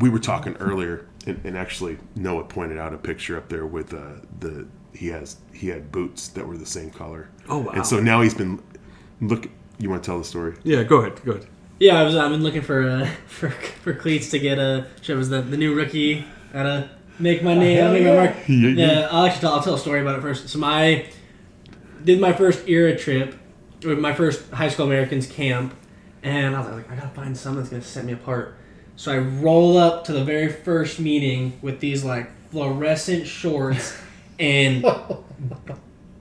we were talking earlier, and actually Noah pointed out a picture up there with he had boots that were the same color. Oh wow! And so now he's been You want to tell the story? Yeah, go ahead. Yeah, I've been looking for cleats to get It was the new rookie. Gotta make my name. I'll make my mark. Yeah, I'll tell a story about it first. So I did my first era trip, or my first high school Americans camp, and I was like, I gotta find something that's gonna set me apart. So I roll up to the very first meeting with these like fluorescent shorts and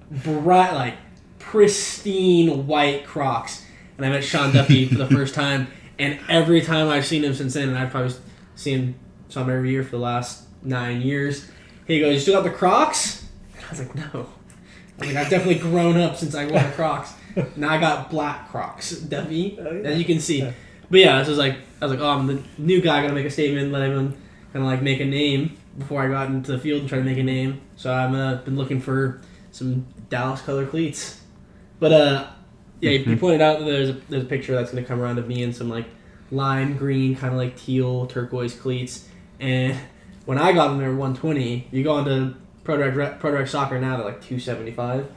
bright, like pristine white Crocs. And I met Sean Duffy for the first time, and every time I've seen him since then, and I've probably saw him every year for the last 9 years, he goes, "You still got the Crocs?" And I was like, "No." I was like, "I've definitely grown up since I wore the Crocs. Now I got black Crocs, Duffy, as you can see." But yeah, I was like, "Oh, I'm the new guy. I gotta make a statement, let everyone kind of like make a name before I go out into the field and try to make a name." So I've been looking for some Dallas color cleats, but yeah, you pointed out that there's a picture that's going to come around of me in some like lime green, kind of like teal, turquoise cleats. And when I got them, they were 120. You go into Pro Direct Soccer now, they're like 275.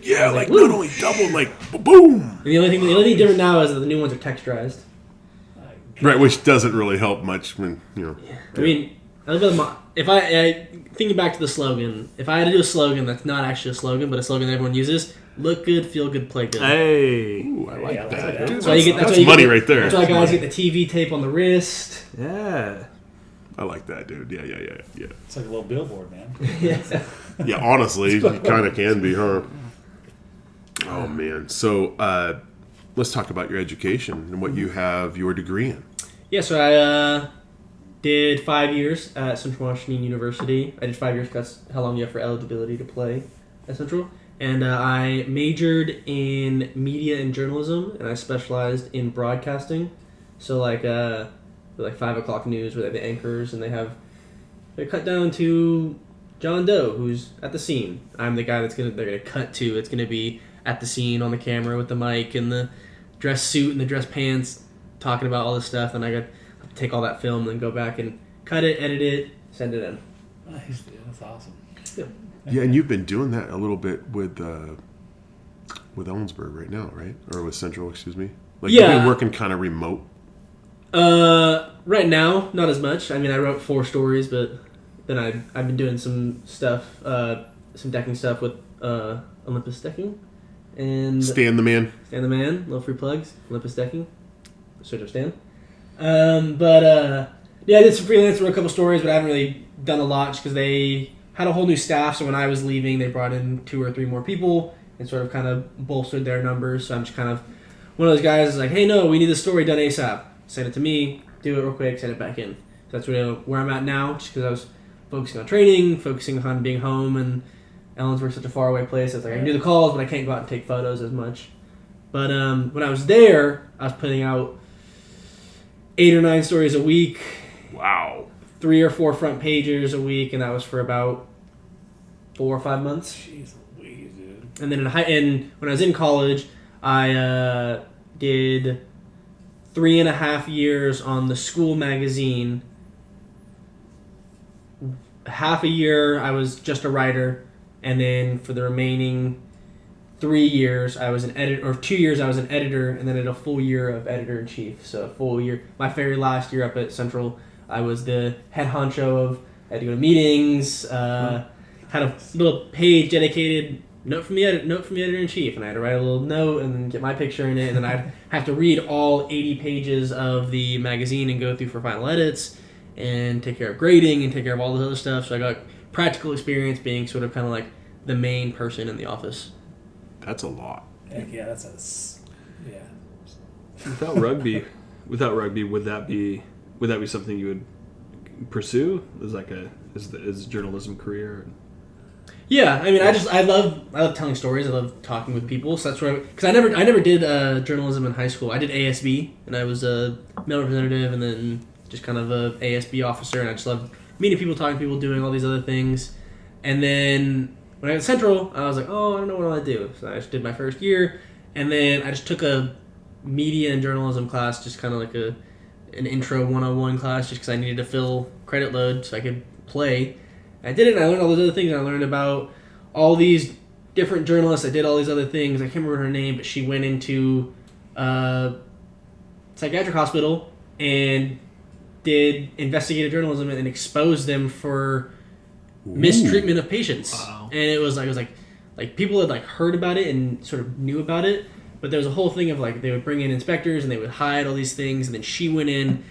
Yeah, like not only double, like boom. And the only thing different now is that the new ones are texturized. Right, which doesn't really help much when Yeah. I mean, if I thinking back to the slogan, if I had to do a slogan that's not actually a slogan, but a slogan that everyone uses. Look good, feel good, play good. Hey, ooh, I like that. Dude, that's money right there. That's why guys get the TV tape on the wrist. Yeah. I like that, dude. Yeah. It's like a little billboard, man. Yeah, honestly, you kind of can be, huh? Oh, man. So let's talk about your education and what you have your degree in. Yeah, so I did 5 years at Central Washington University. I did 5 years because that's how long you have for eligibility to play at Central. And I majored in media and journalism, and I specialized in broadcasting. So like 5 o'clock news, where they have the anchors, and they're cut down to John Doe, who's at the scene. I'm the guy they're gonna cut to. It's gonna be at the scene on the camera with the mic and the dress suit and the dress pants, talking about all this stuff. And I got to take all that film and then go back and cut it, edit it, send it in. Nice, dude. That's awesome. Yeah. Yeah, and you've been doing that a little bit with Ellensburg right now, right? Or with Central, excuse me. Like you've been working kind of remote. Right now, not as much. I mean, I wrote 4 stories, but then I've been doing some stuff, some decking stuff with Olympus Decking and Stan the Man. Little free plugs. Olympus Decking. Search up Stan. Yeah, I did some freelance, wrote a couple stories, but I haven't really done a lot just because they had a whole new staff, so when I was leaving, they brought in 2 or 3 more people and sort of kind of bolstered their numbers. So I'm just kind of one of those guys who's like, hey, no, we need this story done ASAP. Send it to me, do it real quick, send it back in. So that's where I'm at now, just because I was focusing on training, focusing on being home, and Ellensburg's such a faraway place. It's like I can do the calls, but I can't go out and take photos as much. But when I was there, I was putting out 8 or 9 stories a week. Wow. 3 or 4 front pages a week, and that was for about 4 or 5 months. Jeez Louise, dude. And then when I was in college, I did 3.5 years on the school magazine. Half a year I was just a writer, and then for the remaining 3 years I was an editor, or 2 years I was an editor, and then I did a full year of editor-in-chief. So a full year. My very last year up at Central, I was the head honcho of, I had to go to meetings, had a little page dedicated, note from the editor-in-chief, and I had to write a little note and then get my picture in it, and then I'd have to read all 80 pages of the magazine and go through for final edits and take care of grading and take care of all this other stuff. So I got practical experience being sort of kind of like the main person in the office. That's a lot. Heck yeah, yeah. Without rugby, would that be something you would pursue as a journalism career? Yeah, I mean, I love telling stories. I love talking with people. So that's where, because I never did journalism in high school. I did ASB, and I was a male representative, and then just kind of a ASB officer. And I just loved meeting people, talking to people, doing all these other things. And then when I got Central, I was like, oh, I don't know what I want to do. So I just did my first year, and then I just took a media and journalism class, just kind of like an intro 101 class just because I needed to fill credit load so I could play. I did it, and I learned all those other things. I learned about all these different journalists. I did all these other things. I can't remember her name, but she went into psychiatric hospital and did investigative journalism and exposed them for mistreatment of patients. Wow. And it was like people had like heard about it and sort of knew about it, but there was a whole thing of like they would bring in inspectors and they would hide all these things, and then she went in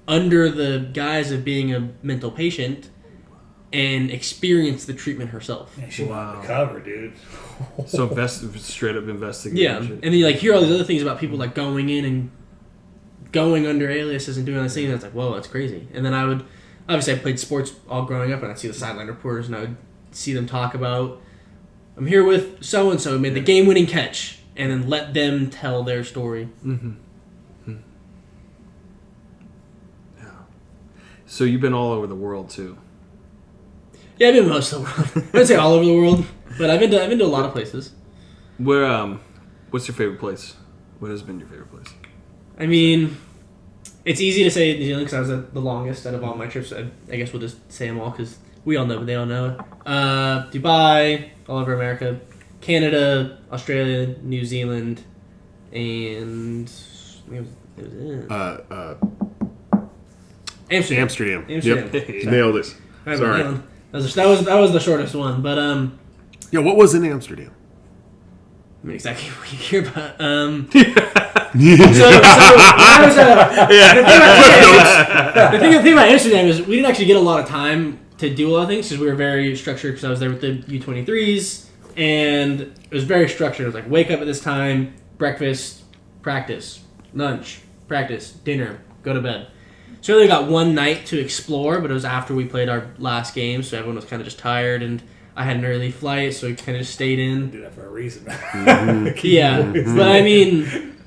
under the guise of being a mental patient and experienced the treatment herself. Man, she went on the cover, dude. So straight up investigation. Yeah, and then you like hear all these other things about people like going in and going under aliases and doing all these things. And it's like, whoa, that's crazy. And then I played sports all growing up, and I'd see the sideline reporters, and I would see them talk about, I'm here with so and so made the game-winning catch, and then let them tell their story. Mm-hmm. Yeah. So you've been all over the world too. Yeah, I've been most of the world. I wouldn't say all over the world, but I've been to a lot of places. Where what's your favorite place? What has been your favorite place? I mean, it's easy to say New Zealand because I was the longest out of all my trips. I guess we'll just say them all because we all know, but they don't know. Dubai, all over America, Canada, Australia, New Zealand, and it was Amsterdam. Yep. Hey. Nailed it. Right, Sorry. that was the shortest one, but Yeah, what was in Amsterdam? I mean, exactly what you hear about. So I was, the thing about Amsterdam is we didn't actually get a lot of time to do a lot of things because we were very structured. Because I was there with the U23s, and it was very structured. It was like wake up at this time, breakfast, practice, lunch, practice, dinner, go to bed. So we only got one night to explore, but it was after we played our last game, so everyone was kind of just tired, and I had an early flight, so we kind of just stayed in. Do that for a reason. Yeah, but I mean,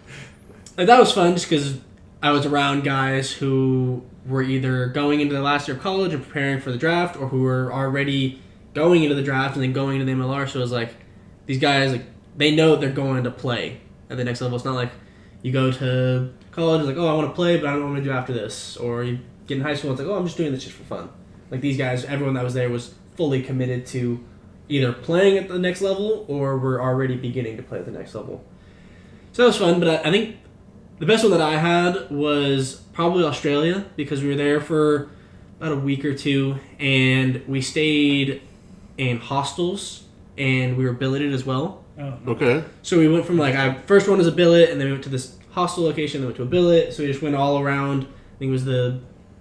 like, that was fun just because I was around guys who were either going into the last year of college and preparing for the draft, or who were already going into the draft and then going into the MLR. So it was like these guys, like they know they're going to play at the next level. It's not like you go to college, it's like, oh, I want to play, but I don't know what to do after this. Or you get in high school, it's like, oh, I'm just doing this just for fun. Like these guys, everyone that was there was fully committed to either playing at the next level or were already beginning to play at the next level. So that was fun, but I think the best one that I had was probably Australia because we were there for about a week or two and we stayed in hostels and we were billeted as well. Oh, Okay. So we went from first one was a billet and then we went to this hostel location, then went to a billet. So we just went all around. I think it was the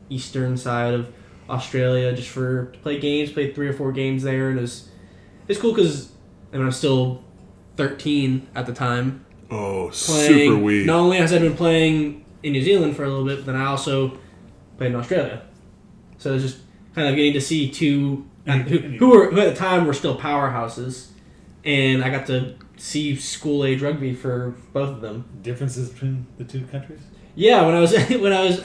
eastern side of Australia just to play games. Played 3 or 4 games there, and it's cool because I was still 13 at the time. Oh, Playing, super weak. not only has I been playing in New Zealand for a little bit, but then I also played in Australia. So it was just kind of getting to see two who at the time were still powerhouses, and I got to see school age rugby for both of them. Differences between the two countries? Yeah, when I was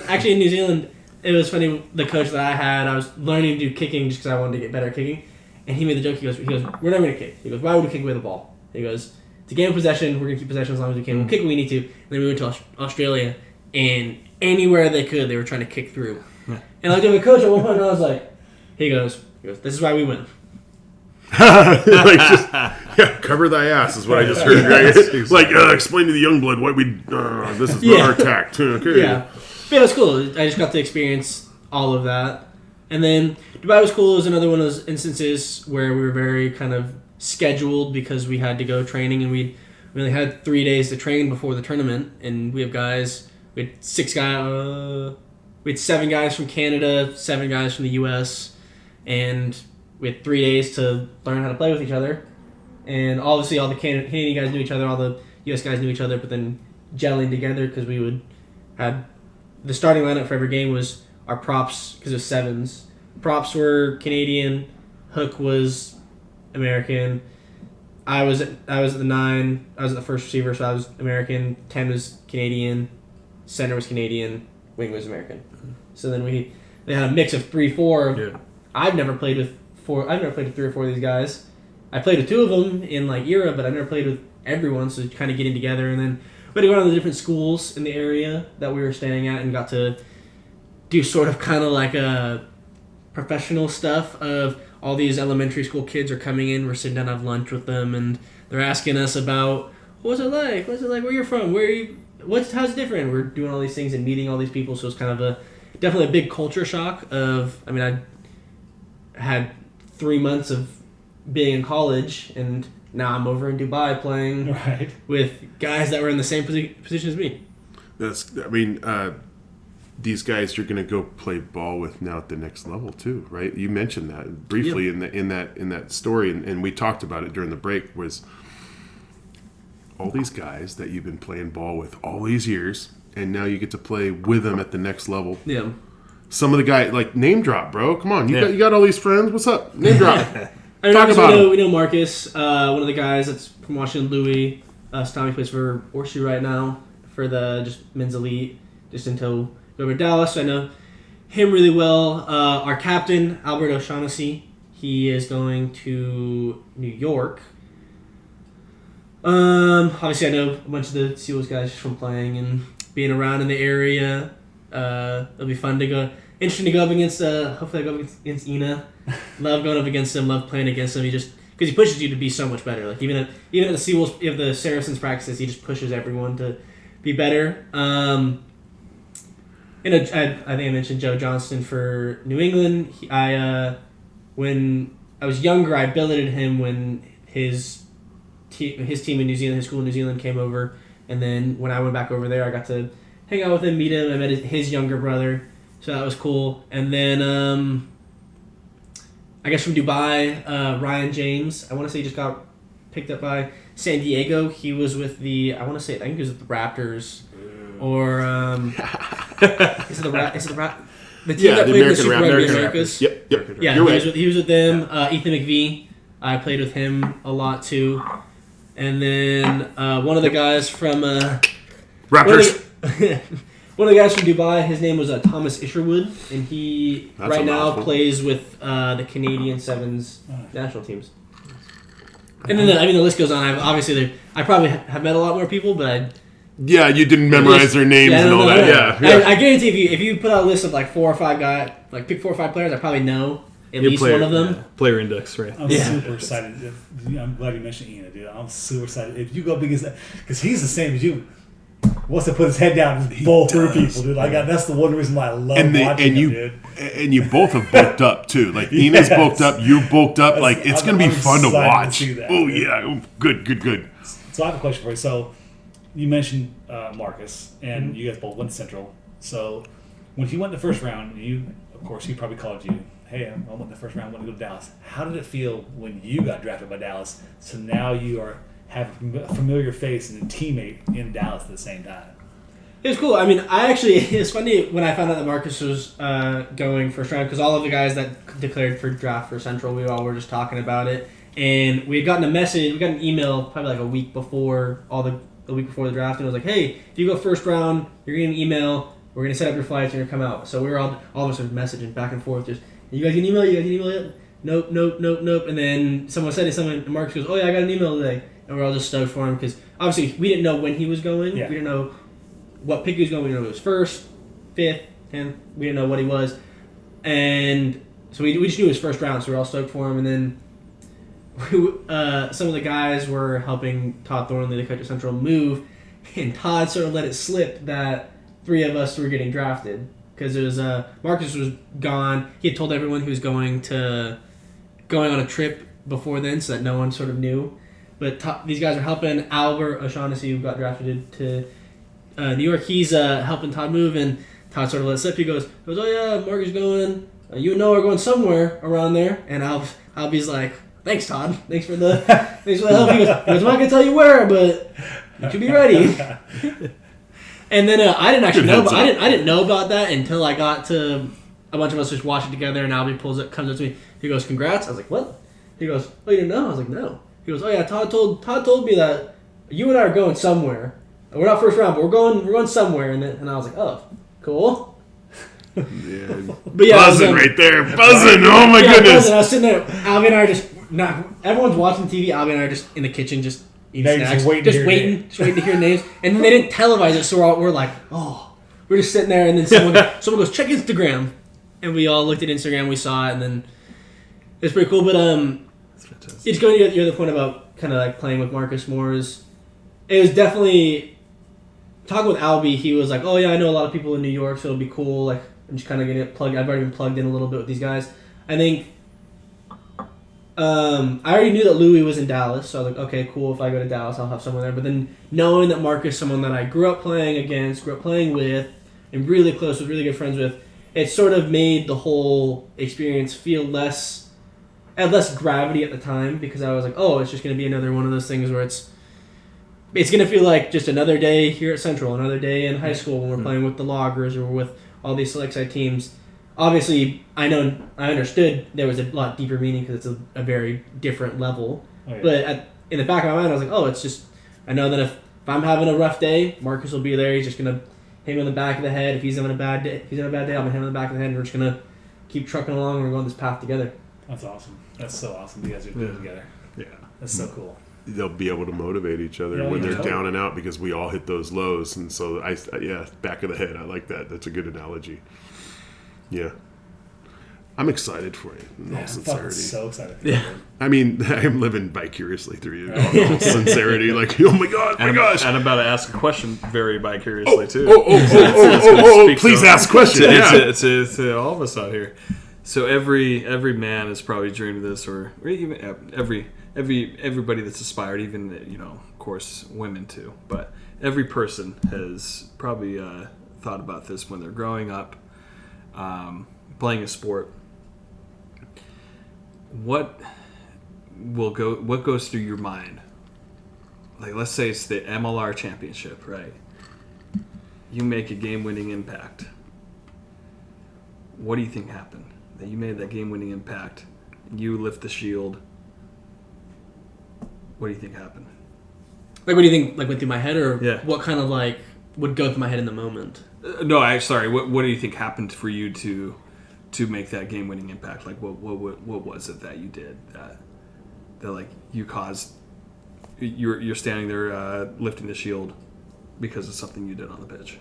actually in New Zealand, it was funny. The coach that I had, I was learning to do kicking just because I wanted to get better at kicking, and he made the joke. He goes, we're never gonna kick. He goes, why would we kick away the ball? He goes, it's a game of possession. We're gonna keep possession as long as we can. We'll kick when we need to. And then we went to Australia, and anywhere they could, they were trying to kick through. Yeah. And I looked at the coach at one point, and I was like, he goes, this is why we win. Cover thy ass is what I just heard. Right? Like, explain to the young blood why we. This is not our tact. Okay. Yeah, but it was cool. I just got to experience all of that, and then Dubai was cool. It was another one of those instances where we were very kind of scheduled because we had to go training, and we only had 3 days to train before the tournament. And we have guys. We had 6 guys. We had 7 guys from Canada, 7 guys from the U.S., and we had 3 days to learn how to play with each other. And obviously all the Canadian guys knew each other, all the U.S. guys knew each other, but then gelling together because we had the starting lineup for every game was our props, because it was 7s. Props were Canadian, hook was American. I was at the 9, I was at the first receiver, so I was American. 10 was Canadian, center was Canadian, wing was American. So then they had a mix of 3-4. Yeah. I've never played with 3 or 4 of these guys. I played with 2 of them in Europe, but I never played with everyone, so kind of getting together. And then we had to go around the different schools in the area that we were staying at and got to do sort of kind of like a professional stuff of all these elementary school kids are coming in. We're sitting down to have lunch with them, and they're asking us about what's it like, where you're from, how's it different. We're doing all these things and meeting all these people, so it's kind of definitely a big culture shock. I had 3 months of being in college, and now I'm over in Dubai playing with guys that were in the same position as me. These guys you're going to go play ball with now at the next level too, right? You mentioned that briefly in that story, and we talked about it during the break. Was all these guys that you've been playing ball with all these years, and now you get to play with them at the next level. Yeah. Some of the guys, like, name drop, bro. Come on, you got all these friends. What's up? Name drop. Talk about we know Marcus, one of the guys that's from Washington, Louis. Tommy plays for Horseshoe right now for the just men's elite, just until we go to Dallas. So I know him really well. Our captain, Albert O'Shaughnessy, he is going to New York. Obviously, I know a bunch of the Seals guys from playing and being around in the area. It'll be fun to go. Interesting to go up against. Hopefully, I go up against Ina. Love going up against him. Love playing against him. He just because he pushes you to be so much better. Like even at the Seals, if the Saracens practices, he just pushes everyone to be better. I think I mentioned Joe Johnston for New England. When I was younger, I billeted him when his team in New Zealand, his school in New Zealand, came over, and then when I went back over there, I got to hang out with him, meet him. I met his younger brother, so that was cool. And then I guess from Dubai, Ryan James. I want to say he just got picked up by San Diego. He was with I think he was with the Raptors, or is it the team that played in the Super Rugby Americas? Yep. Yeah, he was with them. Ethan McVie. I played with him a lot too. And then one of the guys from Raptors. One of the guys from Dubai, his name was Thomas Isherwood, and he right now plays with the Canadian Sevens national teams. And then the list goes on. I probably have met a lot more people, but you didn't memorize their names and all that. Yeah. I guarantee if you put out a list of like 4 or 5 guys, like pick 4 or 5 players, I probably know at least one of them. Yeah. Player index, right? I'm super excited. I'm glad you mentioned Ina, dude. I'm super excited. If you go big as that, because he's the same as you. Wants to put his head down and bowl through people, dude. That's the one reason why I love watching him, dude. And you both have bulked up too. Like Ina's bulked up, you're bulked up. Like it's gonna be fun to watch. Oh yeah, good. So I have a question for you. So you mentioned Marcus, and you guys both went to Central. So when he went in the first round, he probably called you. Hey, I went in the first round. I want to go to Dallas. How did it feel when you got drafted by Dallas? So now you have a familiar face and a teammate in Dallas at the same time. It was cool. I mean, it's funny when I found out that Marcus was going first round, because all of the guys that declared for draft for Central, we all were just talking about it. And we had gotten we got an email probably like a week before the draft, and it was like, hey, if you go first round, you're getting an email, we're going to set up your flights, and you're going to come out. So we were all of us were messaging back and forth, just, you guys get an email yet? Nope. And then someone said something, and Marcus goes, oh yeah, I got an email today. And we're all just stoked for him, because obviously we didn't know when he was going. Yeah. We didn't know what pick he was going. We didn't know if it was first, 5th, 10th. We didn't know what he was. And so we just knew it was first round, so we were all stoked for him. And then some of the guys were helping Todd Thornley, the coach at Central, move. And Todd sort of let it slip that 3 of us were getting drafted. Because it was Marcus was gone. He had told everyone he was going on a trip before then, so that no one sort of knew. But these guys are helping. Albert O'Shaughnessy, who got drafted to New York, he's helping Todd move, and Todd sort of let it slip. He goes, oh yeah, Marcus going. You and Noah are going somewhere around there. And Albie's like, thanks, Todd. Thanks for the help. He goes, I'm not gonna tell you where, but you should be ready. And then I didn't actually know. I didn't know about that until I got to a bunch of us just watch it together, and Albie comes up to me. He goes, congrats. I was like, what? He goes, oh, you didn't know? I was like, no. He goes, oh yeah, Todd told me that you and I are going somewhere. We're not first round, but we're going somewhere. And I was like, oh, cool. Yeah. But yeah, buzzing right there, buzzing. Oh my goodness. Buzzing. I was sitting there. Albie and I are just everyone's watching TV. Albie and I are just in the kitchen, just eating Now you're snacks, just waiting to hear waiting to hear names. And then they didn't televise it, so we're like, oh, we're just sitting there, and then someone goes, check Instagram, and we all looked at Instagram, we saw it, and then it's pretty cool. But That's fantastic. it's going to your other point about kind of like playing with Marcus more is it was definitely talking with Albie. He was like, oh yeah, I know a lot of people in New York, so it'll be cool. Like I'm just kind of getting it plugged. I've already been plugged in a little bit with these guys. I think I already knew that Louis was in Dallas, so I was like, okay, cool. If I go to Dallas, I'll have someone there. But then knowing that Marcus, someone that I grew up playing against, grew up playing with, and really close with, really good friends with, it sort of made the whole experience feel had less gravity at the time, because I was like, oh, it's just going to be another one of those things where it's going to feel like just another day here at Central, another day in high school when we're playing with the Loggers or with all these select side teams. Obviously, I understood there was a lot deeper meaning because it's a very different level. Oh, yeah. But in the back of my mind, I was like, oh, it's just, I know that if I'm having a rough day, Marcus will be there. He's just going to hit me on the back of the head. If he's having a bad day, I'm going to hit him on the back of the head, and we're just going to keep trucking along and we're going this path together. That's awesome. That's so awesome. You guys are doing it together. Yeah. That's so cool. They'll be able to motivate each other when they're down and out, because we all hit those lows. And so, back of the head. I like that. That's a good analogy. Yeah. I'm excited for you, in all sincerity. I'm so excited. Yeah. I mean, I'm living vicariously through you, in all sincerity. Like, oh my God, my gosh. And I'm about to ask a question very vicariously, too. Please ask questions. To all of us out here. So every man has probably dreamed of this, or even everybody that's aspired, even, of course, women too. But every person has probably thought about this when they're growing up, playing a sport. What goes through your mind? Like, let's say it's the MLR championship, right? You make a game-winning impact. What do you think happened? That you made that game-winning impact. You lift the shield. What do you think happened? Like, what do you think, like, went through my head, or what kind of, like, would go through my head in the moment? Sorry. What do you think happened for you to make that game-winning impact? Like, what was it that you did that like you caused? You're standing there lifting the shield because of something you did on the pitch.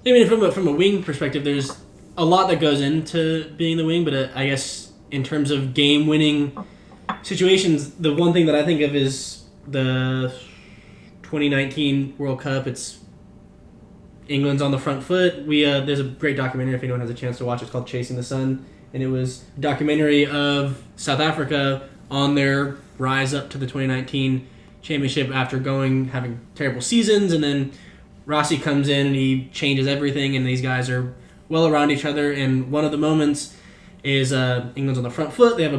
I mean, from a wing perspective, there's a lot that goes into being the wing, but I guess in terms of game-winning situations, the one thing that I think of is the 2019 World Cup. It's England's on the front foot. There's a great documentary, if anyone has a chance to watch. It's called Chasing the Sun, and it was a documentary of South Africa on their rise up to the 2019 championship after having terrible seasons, and then Rossi comes in and he changes everything, and these guys are well around each other. And one of the moments is England's on the front foot. They have a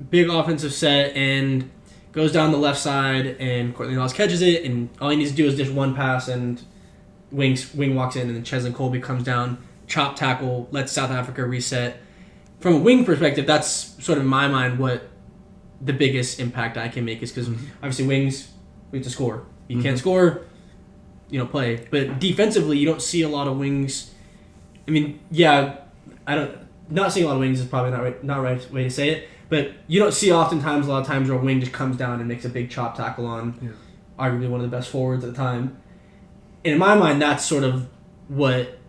big offensive set and goes down the left side, and Courtney Laws catches it, and all he needs to do is just one pass, and Wing walks in, and then Cheslin Colby comes down, chop tackle, lets South Africa reset. From a wing perspective, that's sort of in my mind what the biggest impact I can make is, because obviously wings, we have to score. You can't score, play. But defensively, you don't see a lot of wings. I mean, not seeing a lot of wings is probably not right way to say it, but you don't see a lot of times where a wing just comes down and makes a big chop tackle on arguably one of the best forwards at the time. And in my mind, that's sort of what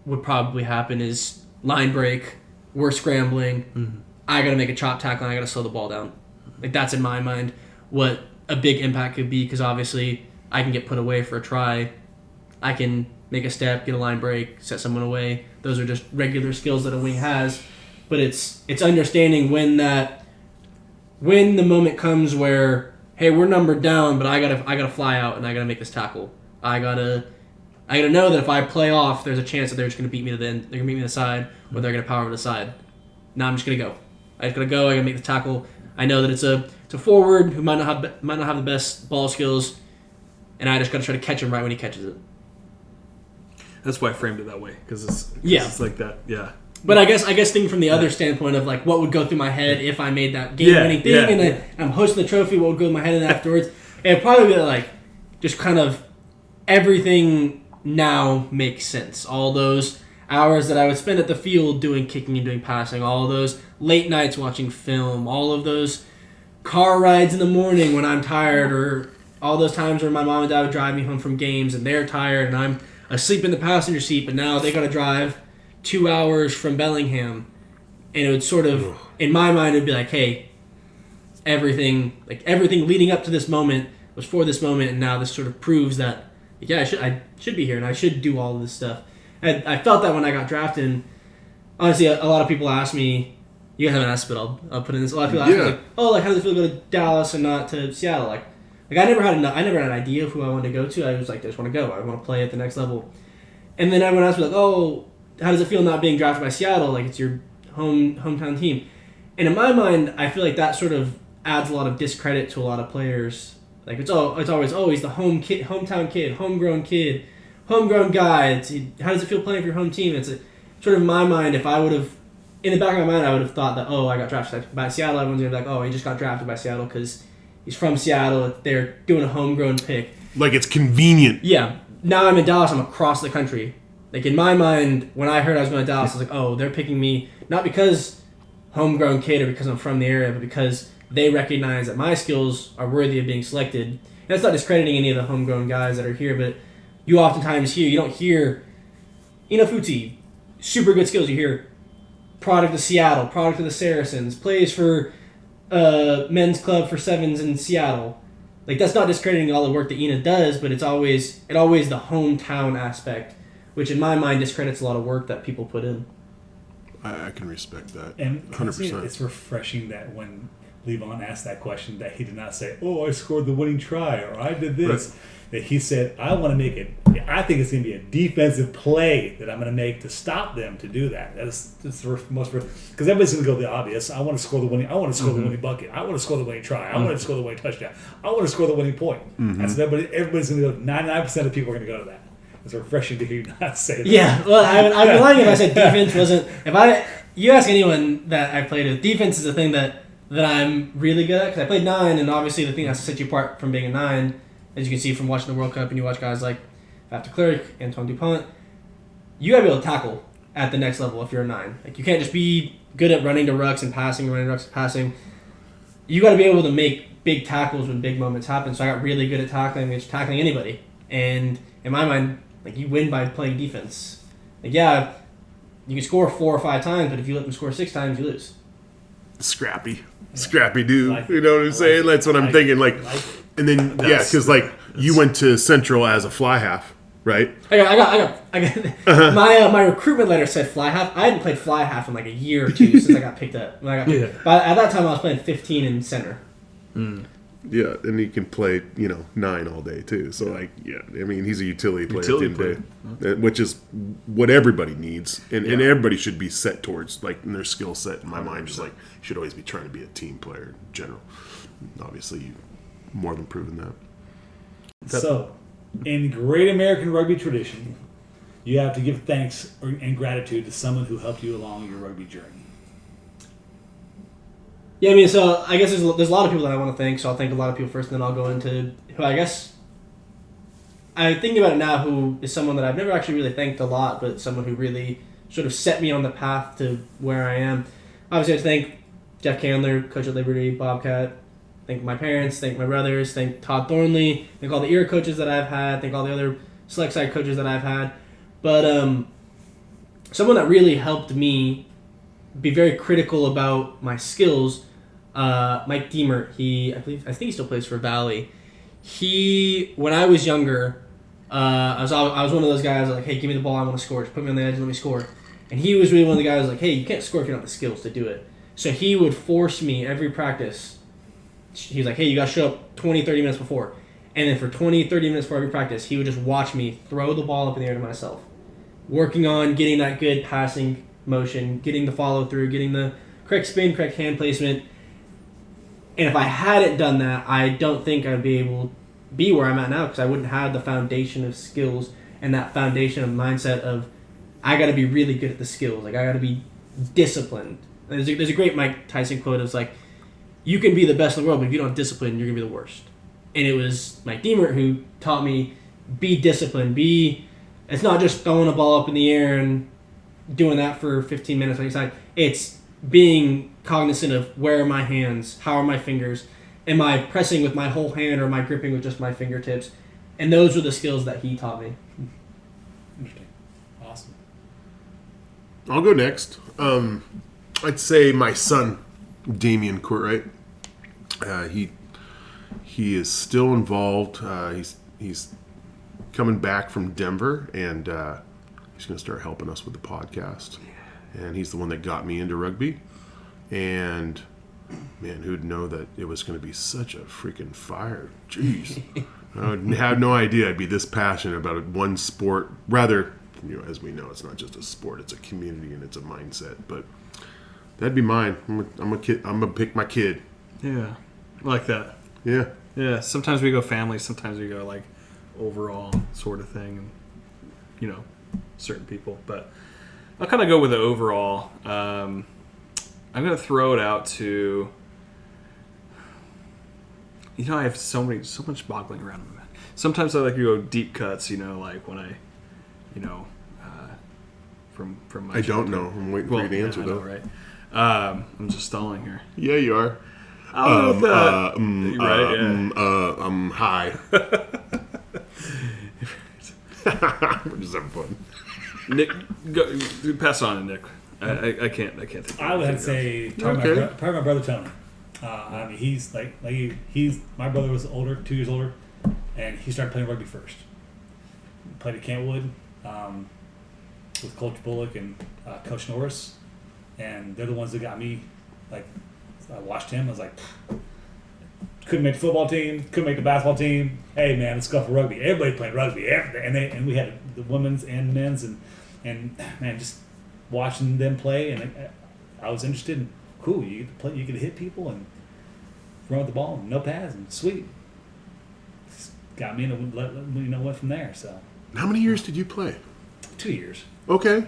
would probably happen is line break, we're scrambling, I got to make a chop tackle, and I got to slow the ball down. Like, that's in my mind what a big impact could be, because obviously I can get put away for a try. I can make a step, get a line break, set someone away. Those are just regular skills that a wing has. But it's understanding when the moment comes where, hey, we're numbered down, but I gotta fly out and I gotta make this tackle. I gotta know that if I play off, there's a chance that they're just gonna beat me to the end. They're gonna beat me to the side, or they're gonna power to the side. Now I'm just gonna go. I just gotta go. I gotta make the tackle. I know that it's a forward who might not have the best ball skills, and I just gotta try to catch him right when he catches it. That's why I framed it that way, because it's like that. Yeah. But I guess thinking from the other standpoint of like what would go through my head if I made that game-winning thing, and I'm hosting the trophy, what would go through my head afterwards? It'd probably be like just kind of everything now makes sense. All those hours that I would spend at the field doing kicking and doing passing, all of those late nights watching film, all of those car rides in the morning when I'm tired, or all those times where my mom and dad would drive me home from games and they're tired and I'm asleep in the passenger seat, but now they got to drive 2 hours from Bellingham. And it would sort of, in my mind, it would be like, hey, everything leading up to this moment was for this moment, and now this sort of proves that, yeah, I should be here and I should do all of this stuff. And I felt that when I got drafted. And honestly, a lot of people ask me, you guys haven't asked, but I'll put in this. A lot of people ask me, like, oh, like, how does it feel to go to Dallas and not to Seattle? Like I never had an idea of who I wanted to go to. I was like, I just want to go. I want to play at the next level. And then everyone asked me, like, oh, how does it feel not being drafted by Seattle? Like, it's your hometown team. And in my mind, I feel like that sort of adds a lot of discredit to a lot of players. Like, it's always the hometown kid, homegrown guy. How does it feel playing for your home team? It's sort of in my mind, if I would have, in the back of my mind, I would have thought that, oh, I got drafted by Seattle. Everyone's going to be like, oh, he just got drafted by Seattle because he's from Seattle. They're doing a homegrown pick. Like, it's convenient. Yeah. Now I'm in Dallas. I'm across the country. Like, in my mind, when I heard I was going to Dallas, I was like, oh, they're picking me not because homegrown kid or because I'm from the area, but because they recognize that my skills are worthy of being selected. And that's not discrediting any of the homegrown guys that are here, but you oftentimes you don't hear Inafuti, super good skills. You hear product of Seattle, product of the Saracens, plays for men's club for sevens in Seattle. Like, that's not discrediting all the work that Ina does, but it's always the hometown aspect, which in my mind discredits a lot of work that people put in. I can respect that. And 100%. It's refreshing that when Levon asked that question, that he did not say, oh, I scored the winning try, or I did this. Right. That he said, I want to make it. I think it's going to be a defensive play that I'm going to make to stop them to do that. That's the most, because everybody's going to go the obvious. I want to score the winning. I want to score the winning bucket. I want to score the winning try. I want to score the winning touchdown. I want to score the winning point. That's everybody's going to go. 99% of people are going to go to that. It's refreshing to hear you not say that. Yeah, well, I'd be lying if I said defense wasn't. You ask anyone that I played with, defense is a thing that I'm really good at, because I played 9, and obviously the thing that sets you apart from being a 9, as you can see from watching the World Cup, and you watch guys like Faf Clerc, Antoine Dupont, you gotta be able to tackle at the next level if you're a 9. Like, you can't just be good at running to rucks and passing, You gotta be able to make big tackles when big moments happen. So I got really good at tackling anybody. And in my mind, like, you win by playing defense. Like, yeah, you can score 4 or 5 times, but if you let them score 6 times, you lose. Scrappy dude. You know what I'm saying? That's what I'm thinking. Like, and then because like you went to Central as a fly half, right? I got my recruitment letter said fly half. I hadn't played fly half in like a year or two since I got picked up. But at that time I was playing 15 in center. Yeah, and he can play 9 all day too. So I mean, he's a utility player at the end of the day, which is what everybody needs, and everybody should be set towards, like, in their skill set. In my mind, just like you should always be trying to be a team player in general. Obviously, you've more than proven that. So, in great American rugby tradition, you have to give thanks and gratitude to someone who helped you along your rugby journey. Yeah, I mean, so I guess there's a lot of people that I want to thank, so I'll thank a lot of people first, and then I'll go into who I guess I'm thinking about it now, who is someone that I've never actually really thanked a lot, but someone who really sort of set me on the path to where I am. Obviously, I thank Jeff Candler, coach at Liberty, Bobcat, thank my parents, thank my brothers, thank Todd Thornley, thank all the ERA coaches that I've had, thank all the other select side coaches that I've had. But someone that really helped me be very critical about my skills, Mike Deemert. I think he still plays for Valley. When I was younger, I was one of those guys like, hey, give me the ball, I want to score. Just put me on the edge and let me score. And he was really one of the guys like, hey, you can't score if you don't have the skills to do it. So he would force me every practice. He was like, hey, you got to show up 20, 30 minutes before. And then for 20, 30 minutes before every practice, he would just watch me throw the ball up in the air to myself. Working on getting that good passing motion, getting the follow through, getting the correct spin, correct hand placement. And if I hadn't done that, I don't think I'd be able to be where I'm at now, because I wouldn't have the foundation of skills and that foundation of mindset of I got to be really good at the skills. Like, I got to be disciplined. There's a great Mike Tyson quote. It's like, you can be the best in the world, but if you don't have discipline, you're going to be the worst. And it was Mike Deemert who taught me, be disciplined. It's not just throwing a ball up in the air and doing that for 15 minutes on each side. It's being cognizant of where are my hands, how are my fingers, am I pressing with my whole hand or am I gripping with just my fingertips? And those were the skills that he taught me. Interesting. Awesome. I'll go next. I'd say my son, Damian Courtwright. He is still involved. He's coming back from Denver, and he's going to start helping us with the podcast. And he's the one that got me into rugby. And man, who'd know that it was going to be such a freaking fire? Jeez, I had no idea I'd be this passionate about one sport. Rather, as we know, it's not just a sport; it's a community and it's a mindset. But that'd be mine. I'm a kid. I'm gonna pick my kid. Yeah, I like that. Yeah. Yeah, sometimes we go family, sometimes we go like overall sort of thing, and certain people. But I'll kind of go with the overall. I'm going to throw it out to. I have so much boggling around in my mind. Sometimes I like to go deep cuts. Like when I, from my. I don't know. I'm waiting for you to answer though. Right? I'm just stalling here. Yeah, you are. I'll go with that. Right? Yeah. Hi. We're just having fun. Nick, go, pass on to Nick. I can't think. I would say probably my brother Tony. He's he's my brother was older, 2 years older, and he started playing rugby first. Played at Kentwood with Coach Bullock and Coach Norris, and they're the ones that got me. I watched him. I was like, couldn't make the football team, couldn't make the basketball team. Hey man, let's go for rugby. Everybody played rugby, and we had the women's and men's, and man, just watching them play, and I was interested in. Cool, you could play, you could hit people and run with the ball, and no pads, and sweet. Just got me into went from there. So. How many years did you play? 2 years. Okay.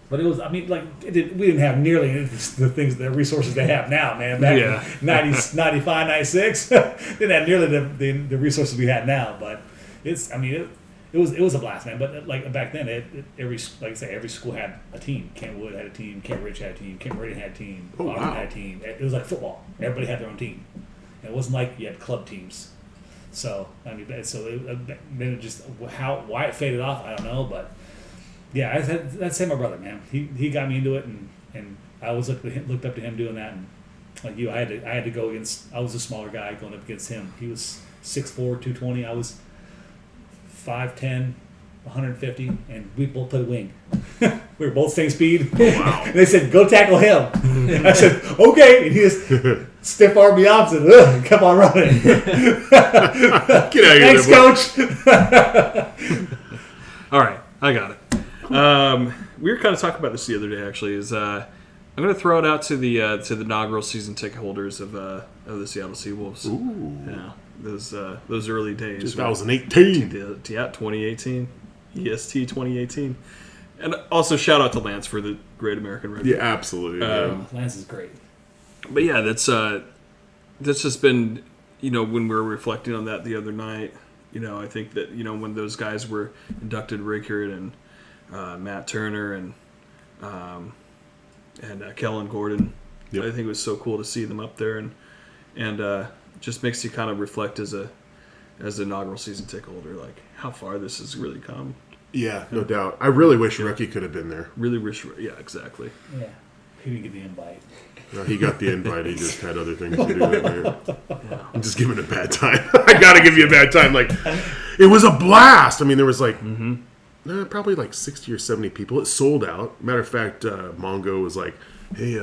But it was, we didn't have nearly the resources they have now, man. Back in 90, 95, 96, didn't have nearly the resources we had now. But it was a blast, man. But back then, every school had a team. Kentwood had a team. Kent Ridge had a team. Kent Meridian had a team. Auburn had a team. It was like football. Everybody had their own team. And it wasn't like you had club teams. So then it just why it faded off, I don't know, but. Yeah, that's him, my brother, man. He got me into it, and I always looked up to him doing that. And like you, I had to go against. I was a smaller guy going up against him. He was 6'4", 220. I was 5'10", 150, and we both played wing. We were both same speed. Wow. And they said, "Go tackle him." I said, "Okay," and he just stiff armed me opposite. Ugh, kept on running. Get out of here, thanks, coach. All right, I got it. We were kind of talking about this the other day. Actually, I'm going to throw it out to the inaugural season ticket holders of the Seattle Seawolves. Ooh. Yeah, those early days. 2018. 2018. EST 2018. And also shout out to Lance for the Great American Rugby. Yeah, absolutely. Lance is great. But yeah, that's just been when we were reflecting on that the other night. I think that when those guys were inducted, Rickard and Matt Turner and Kellen Gordon. Yep. I think it was so cool to see them up there, and just makes you kind of reflect as an inaugural season ticket holder, like how far this has really come. Yeah, no doubt. I really wish Rookie could have been there. Really wish, yeah, exactly. Yeah, he didn't get the invite. No, he got the invite. He just had other things to do that year. Yeah. I'm just giving a bad time. I got to give you a bad time. It was a blast. I mean, there was probably 60 or 70 people. It sold out. Matter of fact, Mongo was like, "Hey,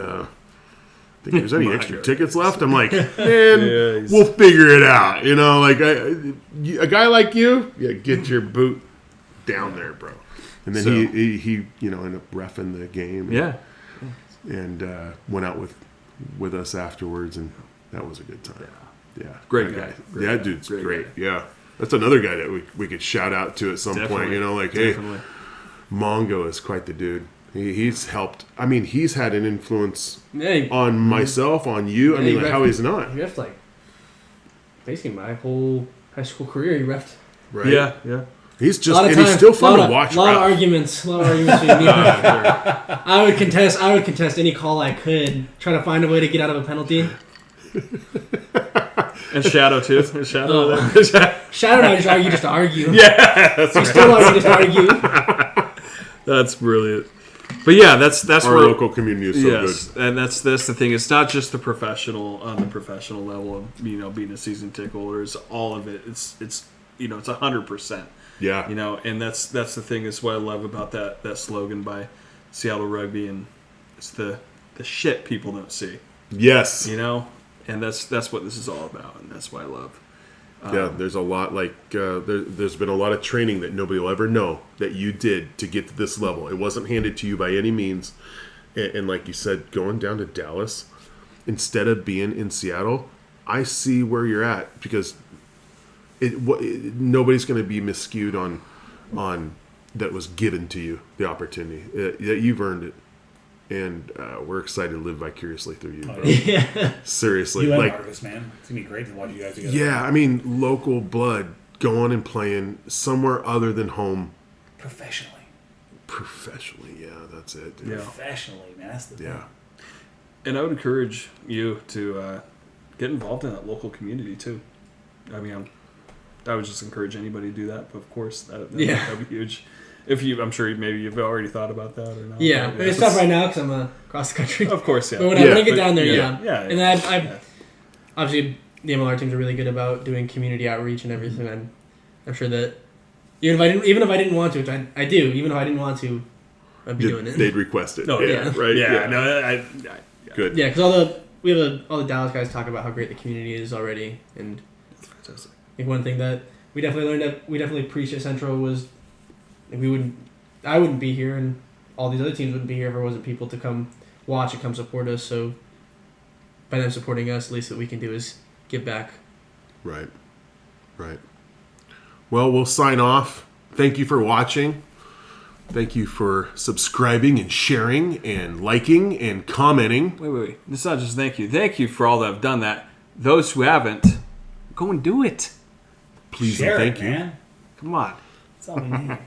think there's any extra tickets left?" I'm like, "Man, we'll figure it out." A guy like you, get your boot down there, bro. And then he ended up reffing the game. And went out with us afterwards, and that was a good time. Yeah, great guy. That dude's great. Yeah. That's another guy that we could shout out to at some point. Hey, Mongo is quite the dude. He's helped. I mean, he's had an influence on myself, on you. How he's not. He refed basically my whole high school career. He refed. Right. Yeah. He's he's still fun to watch. A lot of arguments with me. I would contest any call I could, try to find a way to get out of a penalty. And Shadow too. And Shadow. Oh. Shadow and I just argue just to argue. Yeah, that's right. Still argue just to argue. That's brilliant. But yeah, that's Our where local community is so yes, good. and that's the thing. It's not just the professional on the professional level of being a season ticket holder. It's all of it. It's 100%. Yeah. And that's the thing. Is what I love about that slogan by Seattle Rugby, and it's the shit people don't see. Yes. And that's what this is all about, and that's what I love. Yeah, there's a lot there's been a lot of training that nobody will ever know that you did to get to this level. It wasn't handed to you by any means. And like you said, going down to Dallas instead of being in Seattle, I see where you're at because nobody's going to be miscued on that was given to you, the opportunity. That you've earned it. And we're excited to live vicariously through you. Yeah. Seriously. You and Marcus, man. It's going to be great to watch you guys together. Yeah, I mean, local blood going and playing somewhere other than home. Professionally, yeah, that's it. Dude. Yeah. Professionally, man. That's the thing. Yeah. And I would encourage you to get involved in that local community too. I mean, I would just encourage anybody to do that. But of course, that'd be huge. I'm sure maybe you've already thought about that or not. Yeah, But it's tough right now because I'm across the country. Of course, yeah. But when I get down there, yeah. And I obviously the MLR teams are really good about doing community outreach and everything. I'm sure that even if I didn't want to, which I do, even if I didn't want to, I'd be doing it. They'd request it. No, yeah, right. Yeah, Yeah. no, Good. Yeah, because all the Dallas guys talk about how great the community is already, and That's fantastic. I think one thing that we definitely preached at Central was I wouldn't be here, and all these other teams wouldn't be here if there wasn't people to come watch and come support us. So by them supporting us, the least that we can do is give back. Right. Well, we'll sign off. Thank you for watching. Thank you for subscribing and sharing and liking and commenting. Wait. It's not just thank you. Thank you for all that have done that. Those who haven't, go and do it. Please Share and thank it, you. man. Come on. That's all we need.